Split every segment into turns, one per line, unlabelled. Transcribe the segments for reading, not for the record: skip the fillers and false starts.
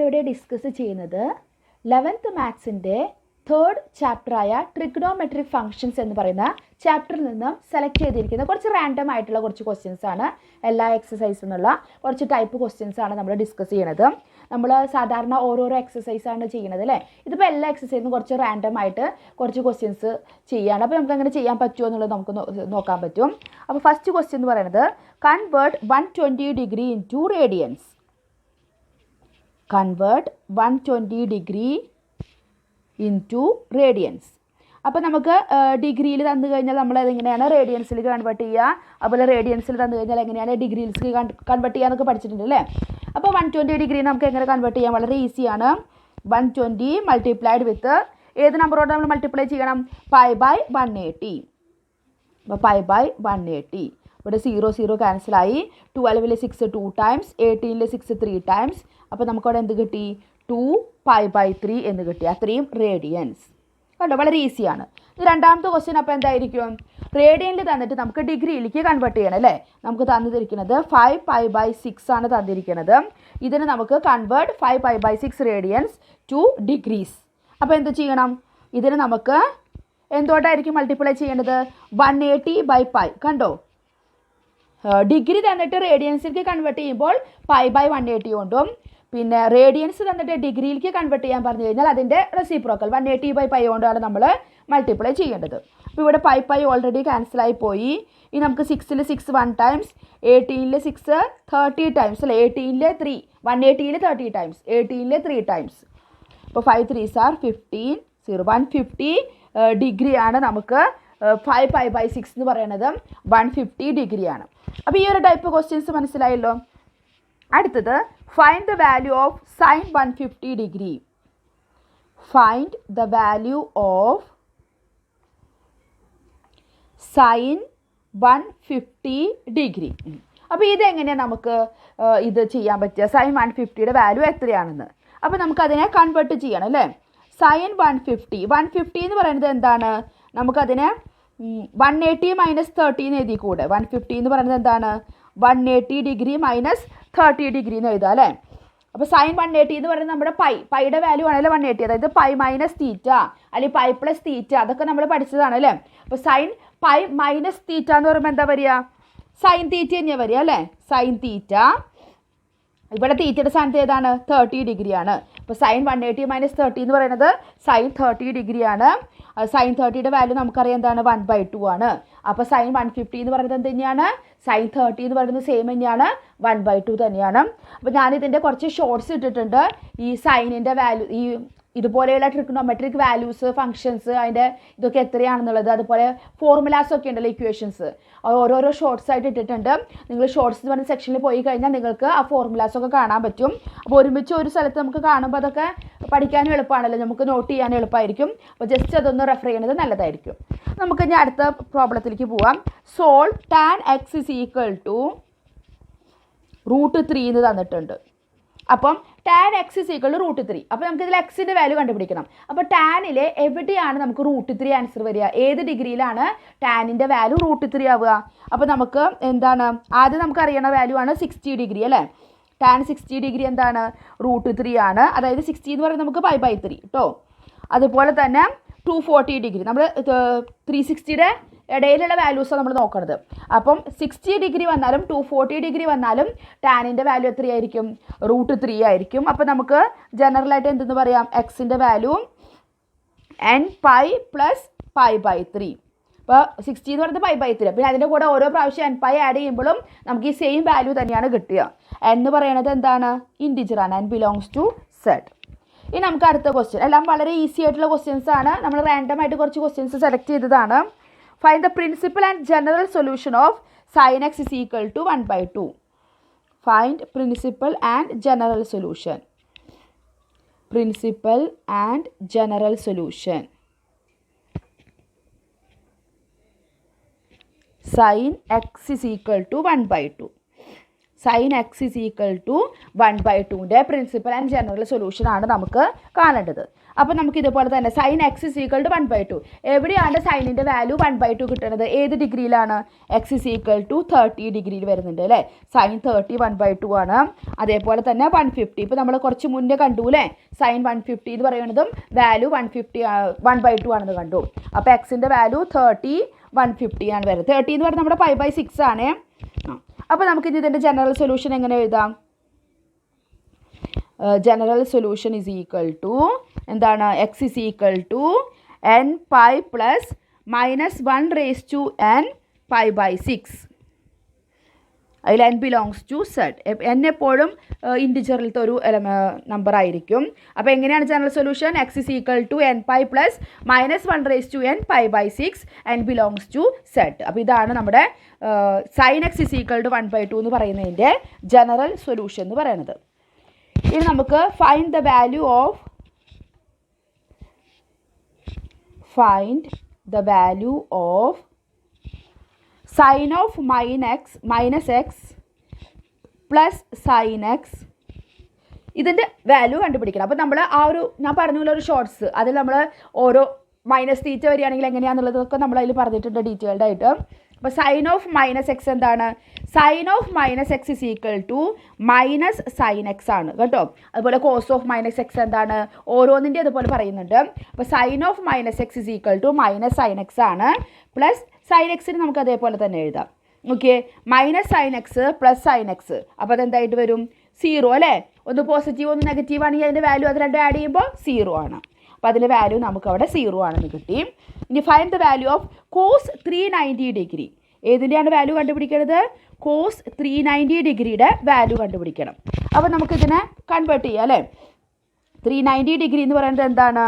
നമ്മളിവിടെ ഡിസ്കസ് ചെയ്യുന്നത് 11th മാത്സിൻ്റെ third ചാപ്റ്ററായ trigonometric functions എന്ന് പറയുന്ന ചാപ്റ്ററിൽ നിന്നും സെലക്ട് ചെയ്തിരിക്കുന്ന കുറച്ച് റാൻഡം ആയിട്ടുള്ള കുറച്ച് ക്വസ്റ്റ്യൻസ് ആണ്. എല്ലാ എക്സസൈസിൽ നിന്നുള്ള കുറച്ച് ടൈപ്പ് ക്വസ്റ്റ്യൻസ് ആണ് നമ്മൾ ഡിസ്കസ് ചെയ്യണത്. നമ്മൾ സാധാരണ ഓരോരോ എക്സസൈസാണ് ചെയ്യുന്നത് അല്ലേ. ഇതിപ്പോൾ എല്ലാ എക്സസൈസും കുറച്ച് റാൻഡം ആയിട്ട് കുറച്ച് ക്വസ്റ്റ്യൻസ് ചെയ്യാണ്. അപ്പോൾ നമുക്ക് അങ്ങനെ ചെയ്യാൻ പറ്റുമോ എന്നുള്ളത് നമുക്ക് നോക്കാൻ പറ്റും. അപ്പോൾ ഫസ്റ്റ് ക്വസ്റ്റ്യൻ എന്ന് പറയുന്നത് convert 120 degree into radians. Convert 120 degree into radians. അപ്പോൾ നമുക്ക് ഡിഗ്രിയിൽ തന്നു കഴിഞ്ഞാൽ നമ്മൾ അതെങ്ങനെയാണ് റേഡിയൻസിലേക്ക് കൺവേർട്ട് ചെയ്യുക, അതുപോലെ റേഡിയൻസിൽ തന്നു കഴിഞ്ഞാൽ എങ്ങനെയാണ് ഡിഗ്രിയിലേക്ക് കൺവേർട്ട് ചെയ്യുക എന്നൊക്കെ പഠിച്ചിട്ടുണ്ട് അല്ലേ. അപ്പോൾ 120 ഡിഗ്രി നമുക്ക് എങ്ങനെ കൺവേർട്ട് ചെയ്യാം? വളരെ ഈസിയാണ്. 120 മൾട്ടിപ്ലൈഡ് വിത്ത് ഏത് നമ്പറോട് നമ്മൾ മൾട്ടിപ്ലൈ ചെയ്യണം? π/180. അപ്പോൾ π/180. ഇവിടെ 0 0 ക്യാൻസലായി. 12ൽ 6 2 ടൈംസ്, 18ൽ 6 3 ടൈംസ്. അപ്പോൾ നമുക്കവിടെ എന്ത് കിട്ടി? 2π/3 എന്ന് കിട്ടി. അത്രയും റേഡിയൻസ് കണ്ടോ, വളരെ ഈസിയാണ്. രണ്ടാമത്തെ ക്വസ്റ്റ്യൻ അപ്പോൾ എന്തായിരിക്കും? റേഡിയനിൽ തന്നിട്ട് നമുക്ക് ഡിഗ്രിയിലേക്ക് കൺവേർട്ട് ചെയ്യണം അല്ലേ. നമുക്ക് തന്നിരിക്കുന്നത് 5π/6 ആണ് തന്നിരിക്കുന്നത്. ഇതിന് നമുക്ക് കൺവേർട്ട് 5π/6 റേഡിയൻസ് ടു ഡിഗ്രീസ്. അപ്പോൾ എന്ത് ചെയ്യണം? ഇതിന് നമുക്ക് എന്തുകൊണ്ടായിരിക്കും മൾട്ടിപ്ലൈ ചെയ്യേണ്ടത്? 180/π. കണ്ടോ, ഡിഗ്രി തന്നിട്ട് റേഡിയൻസിലേക്ക് കൺവേർട്ട് ചെയ്യുമ്പോൾ π/180 കൊണ്ടും, പിന്നെ റേഡിയൻസ് തന്നിട്ട് ഡിഗ്രിയിലേക്ക് കൺവേർട്ട് ചെയ്യാൻ പറഞ്ഞു കഴിഞ്ഞാൽ അതിൻ്റെ റെസിപ്രോക്കൽ 180/π കൊണ്ടാണ് നമ്മൾ മൾട്ടിപ്ലൈ ചെയ്യേണ്ടത്. അപ്പോൾ ഇവിടെ π ഓൾറെഡി ക്യാൻസലായി പോയി. ഇനി നമുക്ക് 6ൽ 6 1 ടൈംസ്, 18ൽ 6 30 ടൈംസ് അല്ലേ. 18ൽ 3 180ൽ 30 ടൈംസ്, 18ൽ 3 ടൈംസ്. അപ്പോൾ 5 3s are 15 150 ഡിഗ്രിയാണ് നമുക്ക് 5π/6 എന്ന് പറയുന്നത് 150 ഡിഗ്രിയാണ്. അപ്പോൾ ഈ ഒരു ടൈപ്പ് ക്വസ്റ്റ്യൻസ് മനസ്സിലായല്ലോ. അടുത്തത് find the value of sine 150 degree. Find the value of sine 150 degree. അപ്പോൾ ഇതെങ്ങനെയാണ് നമുക്ക് ഇത് ചെയ്യാൻ പറ്റുക? സൈൻ 150യുടെ വാല്യൂ എത്രയാണെന്ന്. അപ്പോൾ നമുക്കതിനെ കൺവേർട്ട് ചെയ്യണം അല്ലേ. സൈൻ 150 എന്ന് പറയുന്നത് എന്താണ്? നമുക്കതിനെ 180 മൈനസ് 30 എന്ന് എഴുതി കൂടെ. 150 എന്ന് പറയുന്നത് എന്താണ്? 180 ഡിഗ്രി മൈനസ് 30 ഡിഗ്രി എന്ന് എഴുതാം അല്ലേ. അപ്പോൾ സൈൻ 180 എന്ന് പറയുന്നത് നമ്മുടെ പൈയുടെ വാല്യൂ ആണല്ലോ 180. അതായത് π മൈനസ് തീറ്റ അല്ലെങ്കിൽ π പ്ലസ് തീറ്റ, അതൊക്കെ നമ്മൾ പഠിച്ചതാണ് അല്ലേ. അപ്പോൾ സൈൻ π മൈനസ് തീറ്റ എന്ന് പറയുമ്പോൾ എന്താ വരിക? സൈൻ തീറ്റ തന്നെയാണ് വരിക അല്ലേ. Sine theta. ഇവിടെ തീറ്റയുടെ സ്ഥാനത്ത് ഏതാണ്? 30 ഡിഗ്രിയാണ്. അപ്പോൾ സൈൻ 180 മൈനസ് 30 എന്ന് പറയുന്നത് സൈൻ 30 ഡിഗ്രിയാണ്. സൈൻ 30യുടെ വാല്യൂ നമുക്കറിയാം എന്താണ്? 1/2 ആണ്. അപ്പോൾ സൈൻ 150 എന്ന് പറയുന്നത് എന്ത് തന്നെയാണ്? സൈൻ 30 എന്ന് പറയുന്നത് സെയിം തന്നെയാണ്, 1/2 തന്നെയാണ്. അപ്പോൾ ഞാനിതിൻ്റെ കുറച്ച് ഷോർട്സ് ഇട്ടിട്ടുണ്ട്. ഈ സൈനിൻ്റെ വാല്യൂ, ഈ ഇതുപോലെയുള്ള ട്രിഗ്നോമെട്രിക് വാല്യൂസ്, ഫംഗ്ഷൻസ്, അതിൻ്റെ ഇതൊക്കെ എത്രയാണെന്നുള്ളത്, അതുപോലെ ഫോർമുലാസ് ഒക്കെ ഉണ്ടല്ലോ, ഇക്വേഷൻസ്, ഓരോരോ ഷോർട്സ് ആയിട്ട് ഇട്ടിട്ടുണ്ട്. നിങ്ങൾ ഷോർട്സ് എന്ന് പറഞ്ഞ സെക്ഷനിൽ പോയി കഴിഞ്ഞാൽ നിങ്ങൾക്ക് ആ ഫോർമുലാസൊക്കെ കാണാൻ പറ്റും. അപ്പോൾ ഒരുമിച്ച് ഒരു സ്ഥലത്ത് നമുക്ക് കാണുമ്പോൾ അതൊക്കെ പഠിക്കാനും എളുപ്പമാണല്ലോ, നമുക്ക് നോട്ട് ചെയ്യാനും എളുപ്പമായിരിക്കും. അപ്പോൾ ജസ്റ്റ് അതൊന്ന് റെഫർ ചെയ്യുന്നത് നല്ലതായിരിക്കും. നമുക്ക് ഇനി അടുത്ത പ്രോബ്ലത്തിലേക്ക് പോവാം. സോൾവ് tan x = √3 എന്ന് തന്നിട്ടുണ്ട്. അപ്പം tan x = √3. അപ്പോൾ നമുക്കിതിൽ എക്സിൻ്റെ വാല്യൂ കണ്ടുപിടിക്കണം. അപ്പോൾ ടാനിൽ എവിടെയാണ് നമുക്ക് √3 ആൻസർ വരിക? ഏത് ഡിഗ്രിയിലാണ് ടാനിൻ്റെ വാല്യൂ √3 ആവുക? അപ്പോൾ നമുക്ക് എന്താണ് ആദ്യം നമുക്ക് അറിയണ വാല്യൂ ആണ് 60 ഡിഗ്രി അല്ലേ. ടാൻ 60 ഡിഗ്രി എന്താണ്? √3 ആണ്. അതായത് 60 എന്ന് പറയുന്നത് നമുക്ക് π/3 കേട്ടോ. അതുപോലെ തന്നെ 240 ഡിഗ്രി, നമ്മൾ 360യുടെ ഇടയിലുള്ള വാല്യൂസാണ് നമ്മൾ നോക്കുന്നത്. അപ്പം 60 ഡിഗ്രി വന്നാലും 240 ഡിഗ്രി വന്നാലും ടാനിൻ്റെ വാല്യൂ എത്രയായിരിക്കും? √3 ആയിരിക്കും. അപ്പോൾ നമുക്ക് ജനറലായിട്ട് എന്തെന്ന് പറയാം? എക്സിൻ്റെ വാല്യൂ nπ പ്ലസ് π/3. ഇപ്പോൾ 60 എന്ന് പറയുന്നത് π/3. പിന്നെ അതിൻ്റെ കൂടെ ഓരോ പ്രാവശ്യം nπ ആഡ് ചെയ്യുമ്പോഴും നമുക്ക് ഈ സെയിം വാല്യൂ തന്നെയാണ് കിട്ടുക. എന്ന് പറയുന്നത് എന്താണ്? ഇൻറ്റിജറാണ്. n belongs to z. ഇനി നമുക്ക് അടുത്ത ക്വസ്റ്റ്യൻ. എല്ലാം വളരെ ഈസി ആയിട്ടുള്ള ക്വസ്റ്റ്യൻസ് ആണ്. നമ്മൾ റാൻഡം ആയിട്ട് കുറച്ച് ക്വസ്റ്റ്യൻസ് സെലക്ട് ചെയ്തതാണ്. Find the principal and general solution of sin x = 1/2. Find principal and general solution. Principal and general solution. Sin x = 1/2. Sine x is equal to 1/2ൻ്റെ principal and general സൊല്യൂഷനാണ് നമുക്ക് കാണേണ്ടത്. അപ്പോൾ നമുക്ക് ഇതുപോലെ തന്നെ sine x is equal to 1/2. എവിടെയാണ് സൈനിൻ്റെ വാല്യൂ 1/2 കിട്ടുന്നത്? ഏത് ഡിഗ്രിയിലാണ്? എക്സ് ഇസ് ഈക്വൽ ടു 30 ഡിഗ്രിയിൽ വരുന്നുണ്ട് അല്ലേ? സൈൻ 30 1/2 ആണ്. അതേപോലെ തന്നെ 150, ഇപ്പോൾ നമ്മൾ കുറച്ച് മുന്നേ കണ്ടു അല്ലേ? സൈൻ 150 എന്ന് പറയുന്നതും വാല്യൂ 1/2 ആണെന്ന് കണ്ടു. അപ്പോൾ എക്സിൻ്റെ വാല്യൂ 30 150 ആണ് വരുന്നത്. 30 എന്ന് പറയുന്നത് നമ്മുടെ 5/6 ആണ്. അപ്പോൾ നമുക്ക് ഇതിൻ്റെ ജനറൽ സൊല്യൂഷൻ എങ്ങനെ എഴുതാം? General solution is equal to എന്താണ്? X is equal to n pi plus -1 raise to n π/6. അതിൽ n belongs to Z. n എപ്പോഴും ഇൻറ്റിജറിലത്തെ ഒരു നമ്പർ ആയിരിക്കും. അപ്പോൾ എങ്ങനെയാണ് general solution? X is equal to n pi plus -1 raise to n π/6 n belongs to Z. അപ്പോൾ ഇതാണ് നമ്മുടെ sine x is equal to 1/2 എന്ന് പറയുന്നതിൻ്റെ ജനറൽ സൊല്യൂഷൻ എന്ന് പറയുന്നത്. ഇനി നമുക്ക് find the value of sine of minus X plus sine X, ഇതിൻ്റെ വാല്യൂ കണ്ടുപിടിക്കണം. അപ്പോൾ നമ്മൾ ആ ഒരു ഞാൻ പറഞ്ഞ ഒരു ഷോർട്സ് അതിൽ നമ്മൾ ഓരോ മൈനസ് തീറ്റ വരികയാണെങ്കിൽ എങ്ങനെയാണെന്നുള്ളതൊക്കെ നമ്മൾ അതിൽ പറഞ്ഞിട്ടുണ്ട് ഡീറ്റെയിൽഡ് ആയിട്ട്. അപ്പോൾ സൈൻ ഓഫ് മൈനസ് എക്സ് എന്താണ്? Sine of minus x is equal to minus sine x ആണ് കേട്ടോ. അതുപോലെ കോസ് ഓഫ് മൈനസ് എക്സ് എന്താണ്? ഓരോന്നിൻ്റെ അതുപോലെ പറയുന്നുണ്ട്. അപ്പോൾ sine of minus x is equal to minus sine x ആണ്. പ്ലസ് സൈൻ എക്സിന് നമുക്ക് അതേപോലെ തന്നെ എഴുതാം. Okay, minus sine x plus sine x, അപ്പോൾ അതെന്തായിട്ട് വരും? 0 അല്ലേ? ഒന്ന് പോസിറ്റീവ് ഒന്ന് നെഗറ്റീവ് ആണെങ്കിൽ അതിൻ്റെ വാല്യൂ അത് രണ്ടും ആഡ് ചെയ്യുമ്പോൾ 0 ആണ്. അപ്പോൾ അതിൻ്റെ വാല്യൂ നമുക്ക് അവിടെ 0 ആണെന്ന് കിട്ടി. ഇനി find the value of cos 390 degree. ഏതിൻ്റെയാണ് വാല്യൂ കണ്ടുപിടിക്കേണ്ടത്? കോസ് 390 ഡിഗ്രിയുടെ വാല്യൂ കണ്ടുപിടിക്കണം. അപ്പോൾ നമുക്കിതിനെ കൺവേർട്ട് ചെയ്യാം അല്ലേ? 390 ഡിഗ്രി എന്ന് പറയുന്നത് എന്താണ്?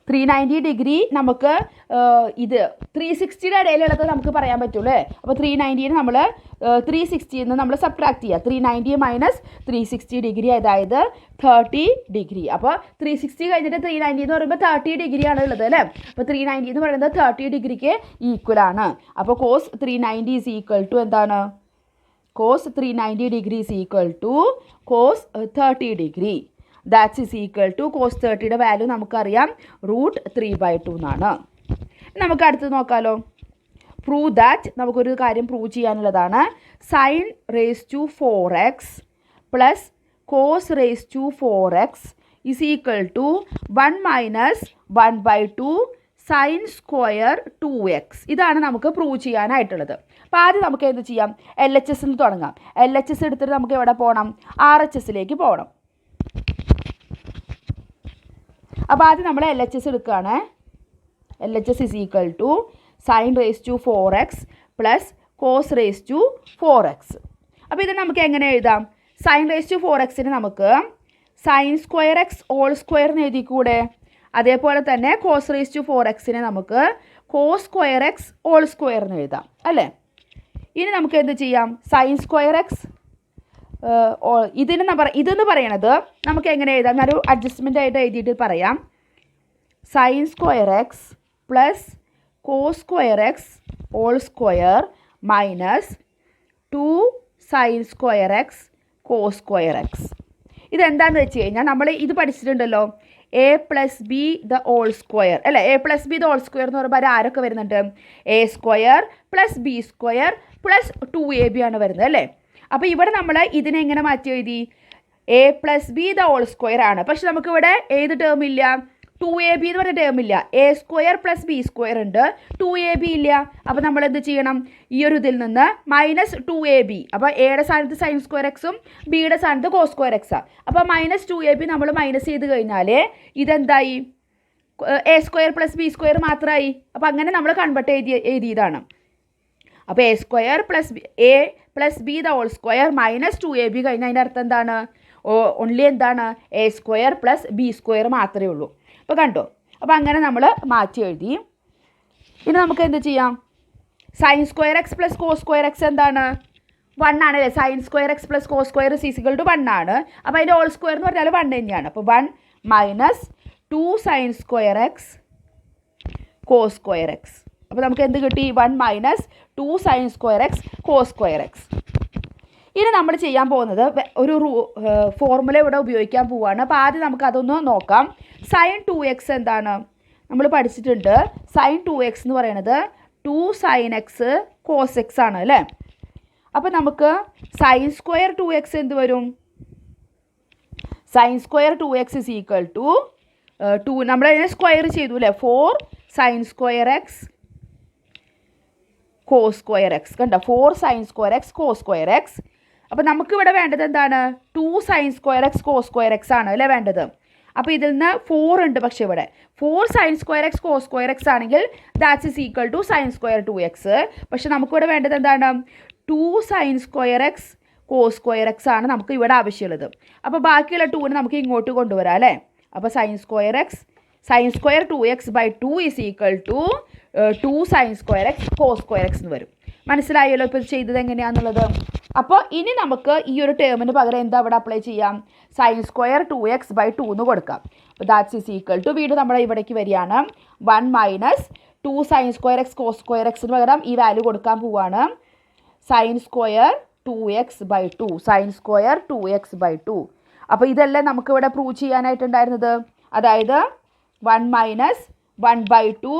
390 ഡിഗ്രി നമുക്ക് ഇത് 360യുടെ ഇടയിലുള്ളത് നമുക്ക് പറയാൻ പറ്റുള്ളൂ. അപ്പോൾ 390 നമ്മൾ 360 നമ്മൾ സബ്ട്രാക്ട് ചെയ്യുക. 390 മൈനസ് 360 ഡിഗ്രി, അതായത് 30 ഡിഗ്രി. അപ്പോൾ 360 കഴിഞ്ഞിട്ട് 390 എന്ന് പറയുമ്പോൾ 30 ഡിഗ്രിയാണ് ഉള്ളത് അല്ലേ? അപ്പോൾ 390 എന്ന് പറയുന്നത് 30 ഡിഗ്രിക്ക് ഈക്വൽ ആണ്. അപ്പോൾ കോസ് 390 ഈസ് ഈക്വൽ ടു എന്താണ്? Cos 390 degree is equal to cos 30 degree. That's is equal to cos 30യുടെ വാല്യൂ നമുക്കറിയാം √3/2 എന്നാണ്. നമുക്ക് അടുത്ത് നോക്കാമല്ലോ. പ്രൂവ് ദാറ്റ്, നമുക്കൊരു കാര്യം പ്രൂവ് ചെയ്യാനുള്ളതാണ്. Sine raise to 4x plus cos raise to 4x is equal to 1 minus 1/2 sine square 2x. ഇതാണ് നമുക്ക് പ്രൂവ് ചെയ്യാനായിട്ടുള്ളത്. അപ്പോൾ ആദ്യം നമുക്ക് എന്ത് ചെയ്യാം? LHS തുടങ്ങാം. LHS എടുത്തിട്ട് നമുക്ക് എവിടെ പോകണം? RHSലേക്ക് പോകണം. അപ്പോൾ ആദ്യം നമ്മൾ LHS എടുക്കുകയാണ്. LHS is equal to sine raise to 4x plus cos raise to 4x. അപ്പോൾ ഇത് നമുക്ക് എങ്ങനെ എഴുതാം? സൈൻ റേസ് ടു 4xന് നമുക്ക് sine square x whole square എന്ന് എഴുതിക്കൂടെ? അതേപോലെ തന്നെ കോസ് റേസ് ടു 4xനെ നമുക്ക് cos square x whole square എന്ന് എഴുതാം അല്ലേ? ഇനി നമുക്ക് എന്ത് ചെയ്യാം? സൈൻ സ്ക്വയർ എക്സ് ഇതെന്ന് പറയണത് നമുക്ക് എങ്ങനെ എഴുതാം? ഞാനൊരു അഡ്ജസ്റ്റ്മെൻ്റ് ആയിട്ട് എഴുതിയിട്ട് പറയാം. Sine square x plus cos square x whole square minus 2 sine square x cos square x. ഇതെന്താണെന്ന് വെച്ച് കഴിഞ്ഞാൽ നമ്മൾ ഇത് പഠിച്ചിട്ടുണ്ടല്ലോ, a plus b the whole square അല്ലേ? a plus b the whole square എന്ന് പറയുമ്പോൾ ആരൊക്കെ വരുന്നുണ്ട്? a square plus b square plus 2ab ആണ് വരുന്നത് അല്ലേ? അപ്പോൾ ഇവിടെ നമ്മൾ ഇതിനെ എങ്ങനെ മാറ്റി എഴുതി? a plus b the whole square ആണ്. പക്ഷെ നമുക്കിവിടെ ഏത് ടേം ഇല്ല? 2ab എന്ന് പറഞ്ഞ ടേം ഇല്ല. a square plus b square ഉണ്ട്, 2ab ഇല്ല. അപ്പോൾ നമ്മൾ എന്ത് ചെയ്യണം? ഈ ഒരു ഇതിൽ നിന്ന് മൈനസ് 2ab. അപ്പോൾ എയുടെ സ്ഥാനത്ത് സൈൻ സ്ക്വയർ എക്സും ബിയുടെ സ്ഥാനത്ത് കോസ് സ്ക്വയർ എക്സാണ്. അപ്പോൾ മൈനസ് 2ab നമ്മൾ മൈനസ് ചെയ്ത് കഴിഞ്ഞാൽ ഇതെന്തായി? a square plus b square മാത്രമായി. അപ്പോൾ അങ്ങനെ നമ്മൾ കൺവേർട്ട് എഴുതിയതാണ്. അപ്പോൾ a square plus b the whole square minus 2ab കഴിഞ്ഞാൽ അതിൻ്റെ അർത്ഥം എന്താണ്? ഓൺലി എന്താണ്? a square plus b square മാത്രമേ ഉള്ളൂ. അപ്പോൾ കണ്ടോ? അപ്പോൾ അങ്ങനെ നമ്മൾ മാറ്റി എഴുതി. ഇനി നമുക്ക് എന്ത് ചെയ്യാം? Sine square x plus cos square x എന്താണ്? 1 ആണ് അല്ലേ? Sine square x plus cos square is equal to 1 ആണ്. അപ്പോൾ അതിൻ്റെ ഹോൾ സ്ക്വയർ എന്ന് പറഞ്ഞാൽ 1 തന്നെയാണ്. അപ്പോൾ 1 minus 2 sine square x cos square x. അപ്പോൾ നമുക്ക് എന്ത് കിട്ടി? 1 minus 2 sine square x cos square x. ഇനി നമ്മൾ ചെയ്യാൻ പോകുന്നത് ഒരു ഫോർമുല ഇവിടെ ഉപയോഗിക്കാൻ പോവുകയാണ്. അപ്പോൾ ആദ്യം നമുക്ക് അതൊന്ന് നോക്കാം. സൈൻ 2x എന്താണ്? നമ്മൾ പഠിച്ചിട്ടുണ്ട്. സൈൻ 2x എന്ന് പറയുന്നത് 2 സൈൻ എക്സ് കോസ് എക്സ് ആണ് അല്ലേ? അപ്പോൾ നമുക്ക് സൈൻ സ്ക്വയർ 2x എന്ത് വരും? Sine square 2x is equal to 2 നമ്മളതിനെ സ്ക്വയർ ചെയ്തു അല്ലേ? 4 sine square x cos square x. കണ്ടോ? 4 sine square x cos square x. അപ്പോൾ നമുക്കിവിടെ വേണ്ടത് എന്താണ്? 2 sine square x cos square x ആണ് അല്ലേ വേണ്ടത്? അപ്പോൾ ഇതിൽ നിന്ന് 4 ഉണ്ട്. പക്ഷേ ഇവിടെ 4 sine square x cos square x ആണെങ്കിൽ that's is equal to sine square 2x. പക്ഷേ നമുക്കിവിടെ വേണ്ടത് എന്താണ്? 2 sine square x cos square x ആണ് നമുക്ക് ഇവിടെ ആവശ്യമുള്ളത്. അപ്പോൾ ബാക്കിയുള്ള 2നെ നമുക്ക് ഇങ്ങോട്ട് കൊണ്ടുവരാം അല്ലേ? അപ്പോൾ sine square 2x by 2 is equal to 2 sine square x cos square x എന്ന് വരും. മനസ്സിലായല്ലോ ഇപ്പോൾ ചെയ്തത് എങ്ങനെയാണെന്നുള്ളത്? അപ്പോൾ ഇനി നമുക്ക് ഈ ഒരു ടേമിന് പകരം എന്താ അവിടെ അപ്ലൈ ചെയ്യാം? സൈൻ സ്ക്വയർ 2x ബൈ 2 എന്ന് കൊടുക്കാം. അപ്പോൾ ദാറ്റ്സ് ഈസ് ഈക്വൽ ടു വീണ്ടും നമ്മുടെ ഇവിടേക്ക് വരികയാണ് 1 minus 2 sine square x cos square എക്സിന് പകരം ഈ വാല്യൂ കൊടുക്കാൻ പോവുകയാണ്. Sine square 2x by 2 sine square 2x by 2. അപ്പോൾ ഇതല്ലേ നമുക്കിവിടെ പ്രൂവ് ചെയ്യാനായിട്ടുണ്ടായിരുന്നത്? അതായത് 1 minus 1 by 2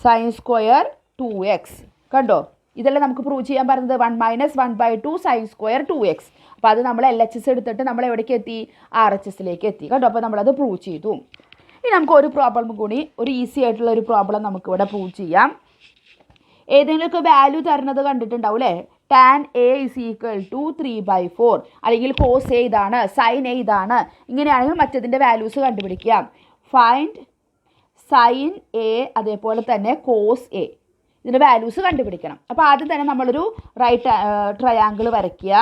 sine square 2x. കണ്ടോ? ഇതെല്ലാം നമുക്ക് പ്രൂവ് ചെയ്യാൻ പറഞ്ഞത് 1 minus 1 by 2 sine square 2x. അപ്പോൾ അത് നമ്മൾ LHS എടുത്തിട്ട് നമ്മൾ എവിടേക്ക് എത്തി? RHSലേക്ക് എത്തി. കണ്ടോ? അപ്പോൾ നമ്മളത് പ്രൂവ് ചെയ്തു. ഇനി നമുക്ക് ഒരു പ്രോബ്ലം കൂടി, ഒരു ഈസി ആയിട്ടുള്ള ഒരു പ്രോബ്ലം നമുക്കിവിടെ പ്രൂവ് ചെയ്യാം. ഏതെങ്കിലുമൊക്കെ വാല്യൂ തരുന്നത് കണ്ടിട്ടുണ്ടാവും അല്ലേ? Tan A is equal to 3/4 അല്ലെങ്കിൽ കോസ് എ ഇതാണ്, സൈൻ എ ഇതാണ്. ഇങ്ങനെയാണെങ്കിൽ മറ്റതിൻ്റെ വാല്യൂസ് കണ്ടുപിടിക്കാം. ഫൈൻഡ് സൈൻ എ അതേപോലെ തന്നെ കോസ് എ, ഇതിൻ്റെ വാല്യൂസ് കണ്ടുപിടിക്കണം. അപ്പോൾ ആദ്യം തന്നെ നമ്മളൊരു റൈറ്റ് ട്രയാങ്കിൾ വരയ്ക്കുക.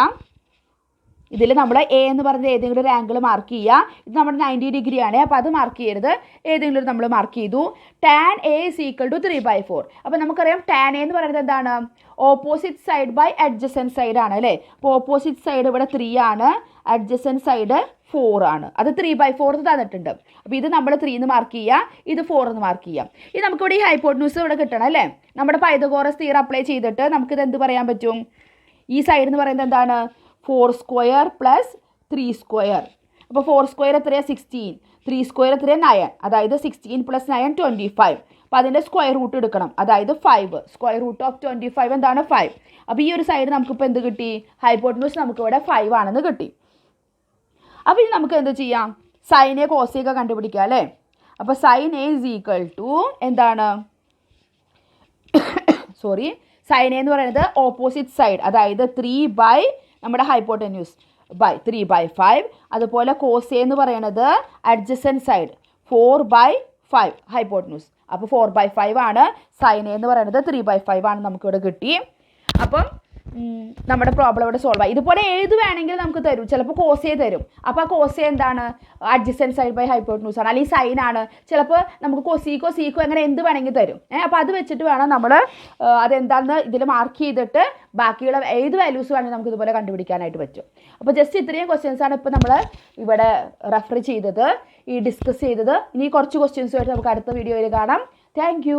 ഇതിൽ നമ്മൾ എ എന്ന് പറഞ്ഞ ഏതെങ്കിലും ഒരു ആംഗിൾ മാർക്ക് ചെയ്യുക. ഇത് നമ്മുടെ 90 ഡിഗ്രി ആണ്. അപ്പോൾ അത് മാർക്ക് ചെയ്യരുത്, ഏതെങ്കിലും ഒരു നമ്മൾ മാർക്ക് ചെയ്തു. Tan A is equal to 3/4. അപ്പോൾ നമുക്കറിയാം ടാൻ എ എന്ന് പറയുന്നത് എന്താണ്? Opposite side by adjacent side ആണ് അല്ലേ? അപ്പോൾ ഓപ്പോസിറ്റ് സൈഡ് ഇവിടെ 3 ആണ്, അഡ്ജസൻറ്റ് സൈഡ് 4 ആണ്. അത് 3/4 തന്നിട്ടുണ്ട്. അപ്പോൾ ഇത് നമ്മൾ 3 എന്ന് മാർക്ക് ചെയ്യുക, ഇത് 4 എന്ന് മാർക്ക് ചെയ്യാം. ഇത് നമുക്കിവിടെ ഈ ഹൈപ്പോട്ടന്യൂസ് ഇവിടെ കിട്ടണം അല്ലേ? നമ്മുടെ പൈതഗോറസ് തിയറം അപ്ലൈ ചെയ്തിട്ട് നമുക്കിത് എന്ത് പറയാൻ പറ്റും? ഈ സൈഡ് എന്ന് പറയുന്നത് എന്താണ്? 4 സ്ക്വയർ പ്ലസ് 3 സ്ക്വയർ. അപ്പോൾ 4 സ്ക്വയർ എത്രയാണ്? 16. 3 സ്ക്വയർ എത്രയാണ്? 9. അതായത് 16 പ്ലസ് 9 25. അപ്പോൾ അതിൻ്റെ സ്ക്വയർ റൂട്ട് എടുക്കണം, അതായത് 5. സ്ക്വയർ റൂട്ട് ഓഫ് 25 എന്താണ്? 5. അപ്പോൾ ഈ ഒരു സൈഡ് നമുക്കിപ്പോൾ എന്ത് കിട്ടി? ഹൈപ്പോട്ടന്യൂസ് നമുക്കിവിടെ 5 ആണെന്ന് കിട്ടി. അപ്പോൾ ഇനി നമുക്ക് എന്ത് ചെയ്യാം? സൈൻ എ കോസ് എ ഒക്കെ കണ്ടുപിടിക്കാം അല്ലേ? അപ്പോൾ sine A is equal to എന്താണ്? സൈൻ എ എന്ന് പറയുന്നത് ഓപ്പോസിറ്റ് സൈഡ്, അതായത് 3 ബൈ നമ്മുടെ ഹൈപ്പോട്ടന്യൂസ് ബൈ 3/5. അതുപോലെ കോസ് എ എന്ന് പറയുന്നത് അഡ്ജസൻറ്റ് സൈഡ് 4/5 ഹൈപ്പോട്ടന്യൂസ്. അപ്പോൾ 4/5 ആണ്. സൈൻ എ എന്ന് പറയുന്നത് 3/5 ആണ് നമുക്കിവിടെ കിട്ടി. അപ്പം നമ്മുടെ പ്രോബ്ലം ഇവിടെ സോൾവ് ആയി. ഇതുപോലെ ഏത് വേണമെങ്കിലും നമുക്ക് തരും. ചിലപ്പോൾ കോസ് എ തരും. അപ്പോൾ ആ കോസ് എ എന്താണ്? അഡ്ജസൻറ്റ് സൈഡ് ബൈ ഹൈപ്പോട്ടന്യൂസ് ആണ്, അല്ലെങ്കിൽ സൈൻ ആണ്. ചിലപ്പോൾ നമുക്ക് കൊസീക്കോ സീക്കോ അങ്ങനെ എന്ത് വേണമെങ്കിൽ തരും. അപ്പോൾ അത് വെച്ചിട്ട് വേണം നമ്മൾ അതെന്താണെന്ന് ഇതിൽ മാർക്ക് ചെയ്തിട്ട് ബാക്കിയുള്ള ഏത് വാല്യൂസ് വേണമെങ്കിൽ നമുക്ക് ഇതുപോലെ കണ്ടുപിടിക്കാനായിട്ട് പറ്റും. അപ്പോൾ ജസ്റ്റ് ഇത്രയും ക്വസ്റ്റ്യൻസാണ് ഇപ്പോൾ നമ്മൾ ഇവിടെ റെഫർ ചെയ്തത്, ഡിസ്കസ് ചെയ്തത്. ഇനി കുറച്ച് ക്വസ്റ്റ്യൻസുമായിട്ട് നമുക്ക് അടുത്ത വീഡിയോയിൽ കാണാം. താങ്ക്